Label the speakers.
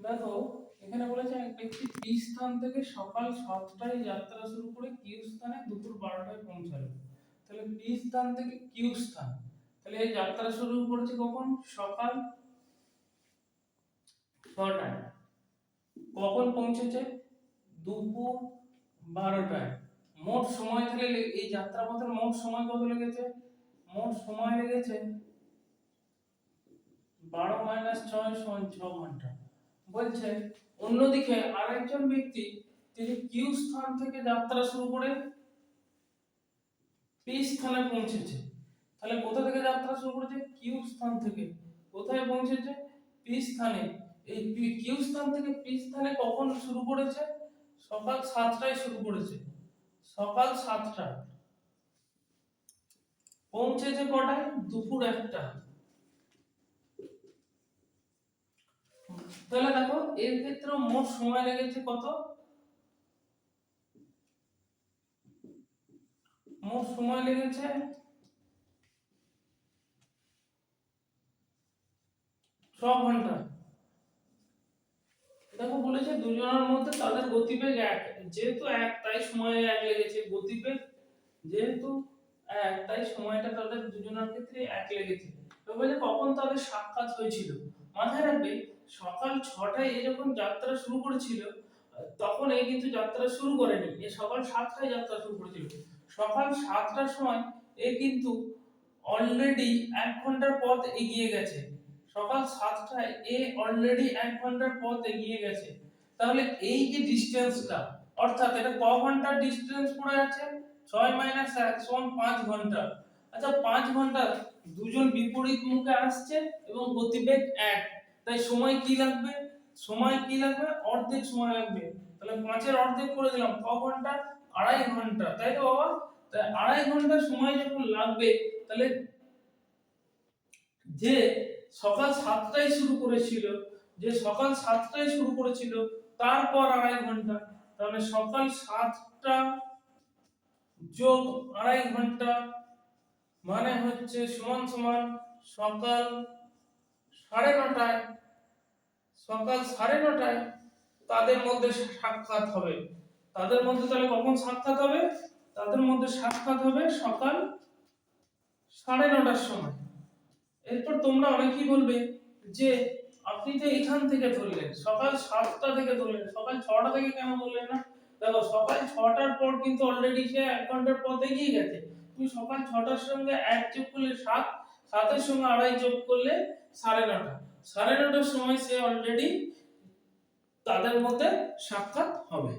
Speaker 1: দেখো এখানে বলেছে এক ব্যক্তি পি স্থান থেকে সকাল 7টায় যাত্রা শুরু করে কিউ স্থানে দুপুর 12টায় পৌঁছালো। তাহলে পি স্থান থেকে কিউ স্থান, তাহলে এই যাত্রা শুরু করেছে কখন? সকাল 6টায়। কখন পৌঁছেছে? দুপুর 12টায়। মোট সময় থেকে এই যাত্রাপথের মোট সময় কত লেগেছে? মোট সময় লেগেছে 12 - 6 = 6 ঘন্টা। বলছে অন্যদিকে আরেকজন ব্যক্তি তিনি কিউ স্থান থেকে যাত্রা শুরু করে পি স্থানে পৌঁছেছে। তাহলে কোথা থেকে যাত্রা শুরু করেছে? কিউ স্থান থেকে। কোথায় পৌঁছেছে? পি স্থানে। এই কিউ স্থান থেকে পি স্থানে কখন শুরু করেছে? সকাল 7টায় শুরু করেছে। সকাল 7টা। পৌঁছেছে কটায়? দুপুর 1টা। তাহলে দেখো এর ক্ষেত্রে মোট সময় লেগেছে কত? মোট সময় লেগেছে 6 ঘন্টা। দেখো বলেছে দুজনের মধ্যে তাদের গতিবেগ এক, যেহেতু এক তাই সময় এক লেগেছে। গতিবেগ যেহেতু এক তাই সময়টা তাদের দুজনের ক্ষেত্রে এক লেগেছে। তো বলে কখন তাদের সাক্ষাৎ হয়েছিল? মাথায় রাখবে সকাল 6টায় এ যখন যাত্রা শুরু করেছিল তখন এই কিন্তু যাত্রা শুরু করেনি, এ সকাল 7টায় যাত্রা শুরু করেছিল। সকাল 7টার সময় এ কিন্তু অলরেডি 1 ঘন্টার পথ এগিয়ে গেছে। সকাল 7টায় এ অলরেডি 1 ঘন্টার পথ এগিয়ে গেছে। তাহলে এই যে ডিসটেন্সটা, অর্থাৎ এটা ক ঘন্টার ডিসটেন্স পড়ে আছে? 6 - 1 = 5 ঘন্টা। আচ্ছা 5 ঘন্টা দুজন বিপরীত মুখে আসছে এবং গতিবেগ এক, তাই সময় কি লাগবে? সময় কি লাগবে? অর্ধেক সময় লাগবে। তাহলে 5 এর অর্ধেক করে দিলাম, ক ঘন্টা? 2.5 ঘন্টা, তাই তো বাবা? তাই 2.5 ঘন্টা সময় যখন লাগবে, তাহলে যে সকাল 7টায় শুরু করেছিল, যে সকাল 7টায় শুরু করেছিল তারপর 2.5 ঘন্টা, তাহলে সকাল 7টা যোগ 2.5 ঘন্টা মানে হচ্ছে সমান সমান সকাল 9:30টায়। সকাল 9:30টায় তাদের মধ্যে সাক্ষাৎ হবে। তাদের মধ্যে তাহলে কখন সাক্ষাৎ হবে? তাদের মধ্যে সাক্ষাৎ হবে সকাল 9:30টার সময়। এরপর তোমরা অনেকেই বলবে যে আপনি তো এখান থেকে ধরলেন, সকাল 7টা থেকে ধরলেন, সকাল 6টা থেকে কেন ধরলেন না? দেখো সকাল 6টার পর কিন্তু অলরেডি সে 1 ঘন্টার পথ এগিয়ে গেছে। তুমি সকাল 6টার সঙ্গে 1 যোগ করলে 7, 7 এর সঙ্গে 2.5 যোগ করলে 9:30। 9:30টার সময় সে অলরেডি তাদের মধ্যে সাক্ষাৎ হবে।